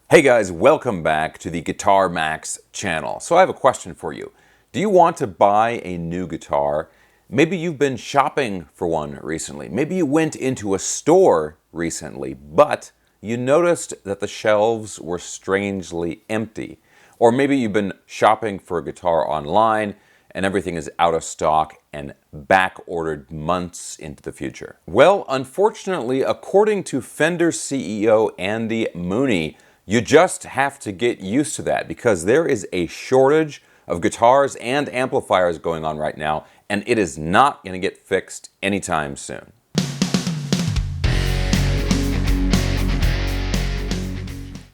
Hey guys, welcome back to the Guitar Max channel. So I have a question for you. Do you want to buy a new guitar? Maybe you've been shopping for one recently. Maybe you went into a store recently, but you noticed that the shelves were strangely empty. Or maybe you've been shopping for a guitar online and everything is out of stock and back-ordered months into the future. Well, unfortunately, according to Fender CEO Andy Mooney, you just have to get used to that because there is a shortage of guitars and amplifiers going on right now, and it is not going to get fixed anytime soon.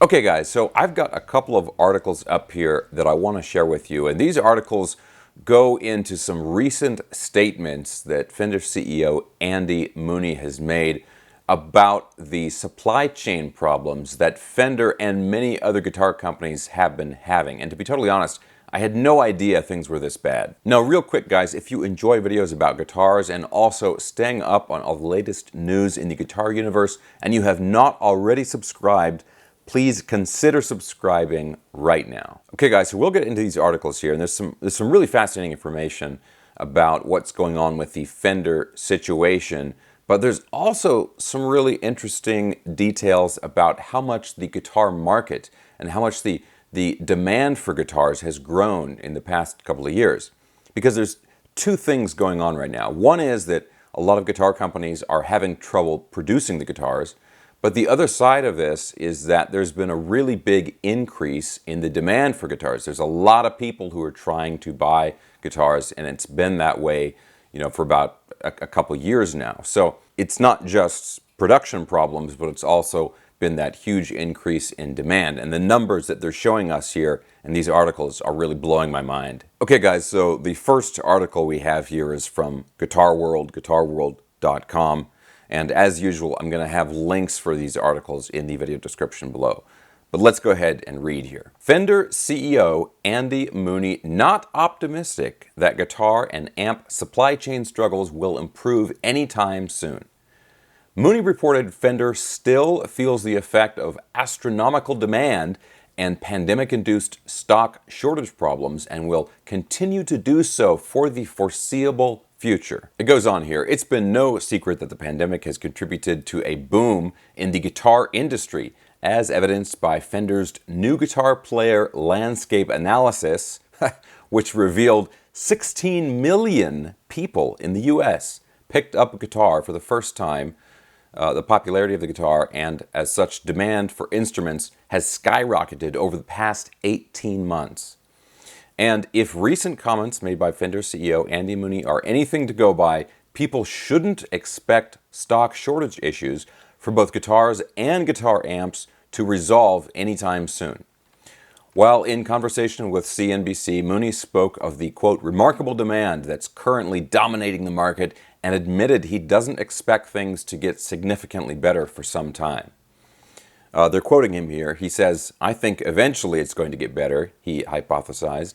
Okay guys, so I've got a couple of articles up here that I want to share with you, and these articles go into some recent statements that Fender CEO Andy Mooney has made about the supply chain problems that Fender and many other guitar companies have been having. And to be totally honest, I had no idea things were this bad. Now, real quick guys, if you enjoy videos about guitars and also staying up on all the latest news in the guitar universe and you have not already subscribed, please consider subscribing right now. Okay guys, so we'll get into these articles here, and there's some really fascinating information about what's going on with the Fender situation. But there's also some really interesting details about how much the guitar market and how much the demand for guitars has grown in the past couple of years. Because there's two things going on right now. One is that a lot of guitar companies are having trouble producing the guitars, but the other side of this is that there's been a really big increase in the demand for guitars. There's a lot of people who are trying to buy guitars, and it's been that way, for about a couple years now. So it's not just production problems, but it's also been that huge increase in demand. And the numbers that they're showing us here in these articles are really blowing my mind. Okay guys, so the first article we have here is from Guitar World, guitarworld.com. And as usual, I'm going to have links for these articles in the video description below. But let's go ahead and read here. Fender CEO Andy Mooney not optimistic that guitar and amp supply chain struggles will improve anytime soon. Mooney reported Fender still feels the effect of astronomical demand and pandemic-induced stock shortage problems and will continue to do so for the foreseeable future. It goes on here. It's been no secret that the pandemic has contributed to a boom in the guitar industry, as evidenced by Fender's new guitar player landscape analysis, which revealed 16 million people in the US picked up a guitar for the first time. The popularity of the guitar and, as such, demand for instruments has skyrocketed over the past 18 months. And if recent comments made by Fender CEO Andy Mooney are anything to go by, people shouldn't expect stock shortage issues for both guitars and guitar amps to resolve anytime soon. While in conversation with CNBC, Mooney spoke of the, quote, remarkable demand that's currently dominating the market and admitted he doesn't expect things to get significantly better for some time. They're quoting him here. He says, "I think eventually it's going to get better," he hypothesized.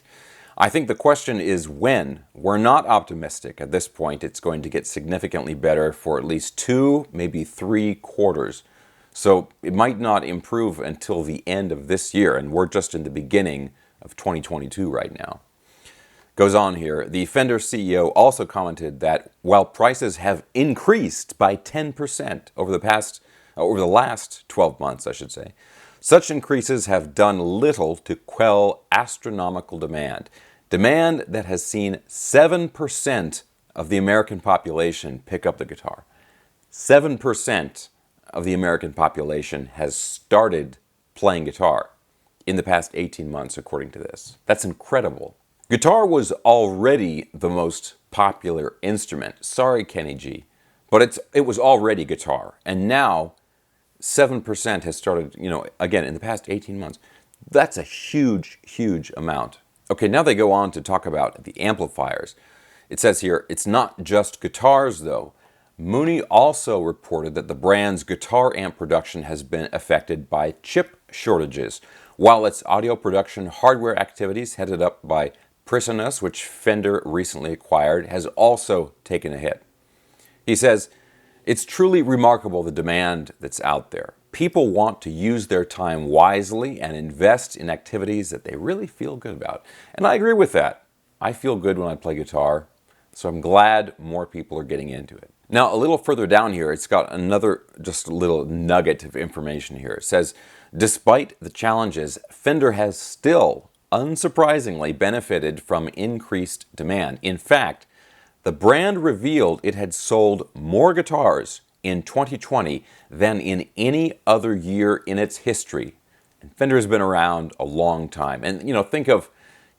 "I think the question is when. We're not optimistic. At this point, it's going to get significantly better for at least 2, maybe 3 quarters. So it might not improve until the end of this year, and we're just in the beginning of 2022 right now." Goes on here. The Fender CEO also commented that while prices have increased by 10% over the last 12 months, I should say, such increases have done little to quell astronomical demand. Demand that has seen 7% of the American population pick up the guitar. 7% of the American population has started playing guitar in the past 18 months, according to this. That's incredible. Guitar was already the most popular instrument. Sorry, Kenny G. But it was already guitar. And now 7% has started, again, in the past 18 months. That's a huge, huge amount. Okay, now they go on to talk about the amplifiers. It says here, it's not just guitars, though. Mooney also reported that the brand's guitar amp production has been affected by chip shortages, while its audio production hardware activities, headed up by Prisonus, which Fender recently acquired, has also taken a hit. He says, "It's truly remarkable the demand that's out there. people want to use their time wisely and invest in activities that they really feel good about. And I agree with that. I feel good when I play guitar, so I'm glad more people are getting into it. Now, a little further down here, it's got another just a little nugget of information here. It says, despite the challenges, Fender has still, unsurprisingly, benefited from increased demand. In fact, the brand revealed it had sold more guitars in 2020 than in any other year in its history. And Fender has been around a long time. And, think of,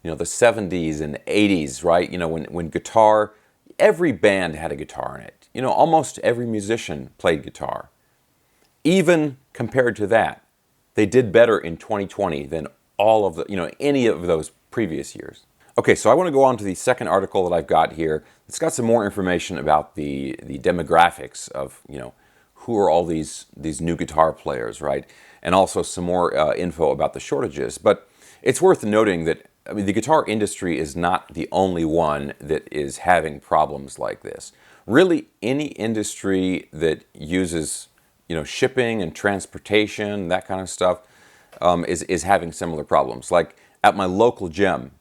the 70s and 80s, right? When guitar, every band had a guitar in it. Almost every musician played guitar. Even compared to that, they did better in 2020 than all of any of those previous years. Okay, so I want to go on to the second article that I've got here. It's got some more information about the demographics of, who are all these new guitar players, right? And also some more info about the shortages. But it's worth noting that, the guitar industry is not the only one that is having problems like this. Really, any industry that uses, shipping and transportation, that kind of stuff, is having similar problems. Like at my local gym,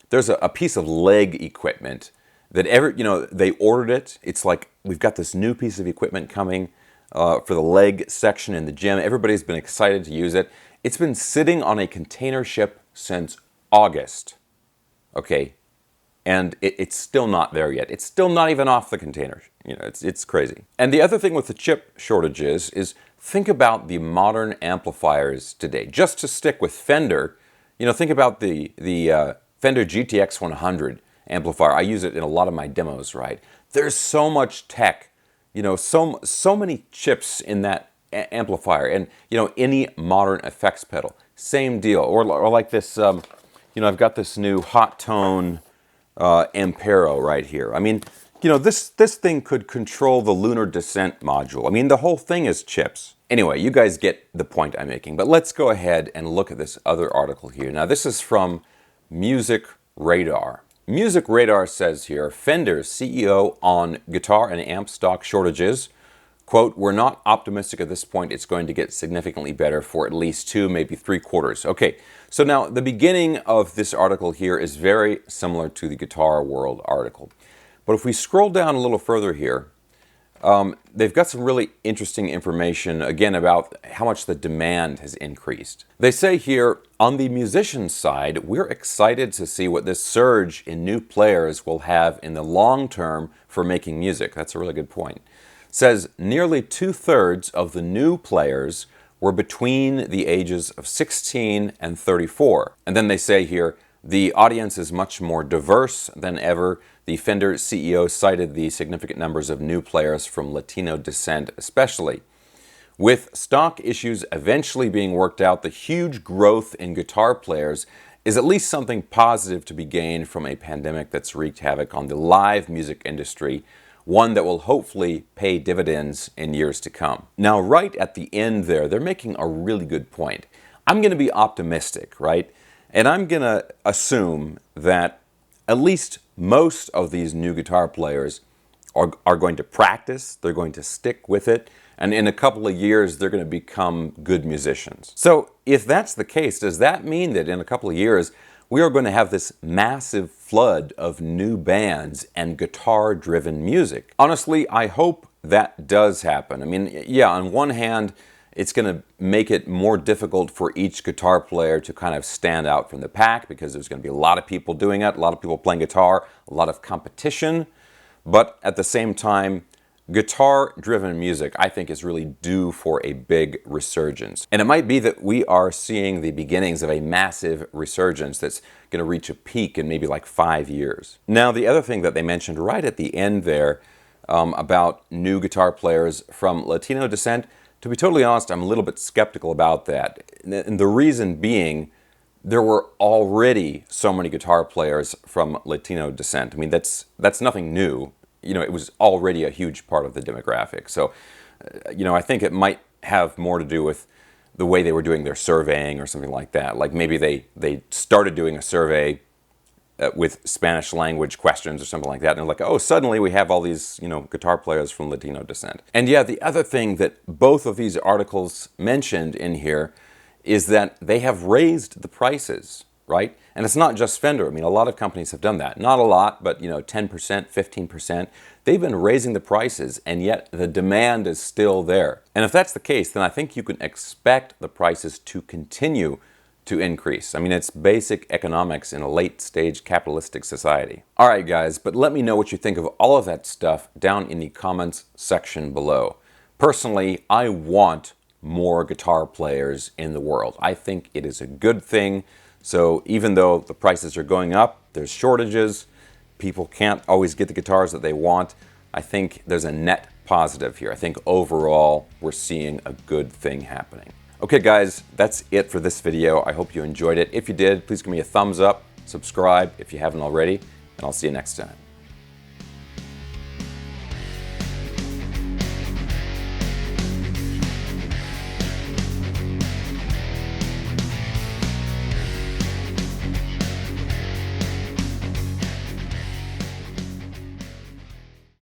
there's a piece of leg equipment that they ordered it. It's like, we've got this new piece of equipment coming for the leg section in the gym. Everybody's been excited to use it. It's been sitting on a container ship since August, okay? And it's still not there yet. It's still not even off the container. It's crazy. And the other thing with the chip shortages is, think about the modern amplifiers today. Just to stick with Fender, think about the Fender GTX 100 amplifier. I use it in a lot of my demos, right? There's so much tech, so many chips in that amplifier, and any modern effects pedal, same deal. Or like this, I've got this new Hot Tone Ampero right here. This thing could control the lunar descent module. The whole thing is chips. Anyway, you guys get the point I'm making. But let's go ahead and look at this other article here. Now, this is from Music Radar. Music Radar says here, Fender CEO on guitar and amp stock shortages. Quote, we're not optimistic at this point it's going to get significantly better for at least 2, maybe 3 quarters. Okay, so now the beginning of this article here is very similar to the Guitar World article. But if we scroll down a little further here, they've got some really interesting information, again, about how much the demand has increased. They say here, on the musician side, we're excited to see what this surge in new players will have in the long term for making music. That's a really good point. Says nearly 2/3 of the new players were between the ages of 16 and 34. And then they say here, the audience is much more diverse than ever. The Fender CEO cited the significant numbers of new players from Latino descent especially. With stock issues eventually being worked out, the huge growth in guitar players is at least something positive to be gained from a pandemic that's wreaked havoc on the live music industry, one that will hopefully pay dividends in years to come. Now, right at the end there, they're making a really good point. I'm going to be optimistic, right? And I'm going to assume that at least most of these new guitar players are going to practice, they're going to stick with it, and in a couple of years, they're going to become good musicians. So if that's the case, does that mean that in a couple of years, we are going to have this massive flood of new bands and guitar-driven music? Honestly, I hope that does happen. Yeah, on one hand, it's going to make it more difficult for each guitar player to kind of stand out from the pack because there's going to be a lot of people doing it, a lot of people playing guitar, a lot of competition. But at the same time, guitar-driven music, I think, is really due for a big resurgence. And it might be that we are seeing the beginnings of a massive resurgence that's going to reach a peak in maybe like 5 years. Now, the other thing that they mentioned right at the end there about new guitar players from Latino descent, to be totally honest, I'm a little bit skeptical about that. And the reason being, there were already so many guitar players from Latino descent. That's nothing new. It was already a huge part of the demographic. So, I think it might have more to do with the way they were doing their surveying or something like that. Like maybe they started doing a survey with Spanish language questions or something like that. And they're like, oh, suddenly we have all these, guitar players from Latino descent. And yeah, the other thing that both of these articles mentioned in here is that they have raised the prices, right? And it's not just Fender. I mean, a lot of companies have done that. Not a lot, but 10%, 15%. They've been raising the prices, and yet the demand is still there. And if that's the case, then I think you can expect the prices to continue to increase. I mean, it's basic economics in a late-stage capitalistic society. All right, guys, but let me know what you think of all of that stuff down in the comments section below. Personally, I want more guitar players in the world. I think it is a good thing. So even though the prices are going up, there's shortages, people can't always get the guitars that they want, I think there's a net positive here. I think overall we're seeing a good thing happening. Okay guys, that's it for this video. I hope you enjoyed it. If you did, please give me a thumbs up, subscribe if you haven't already, and I'll see you next time.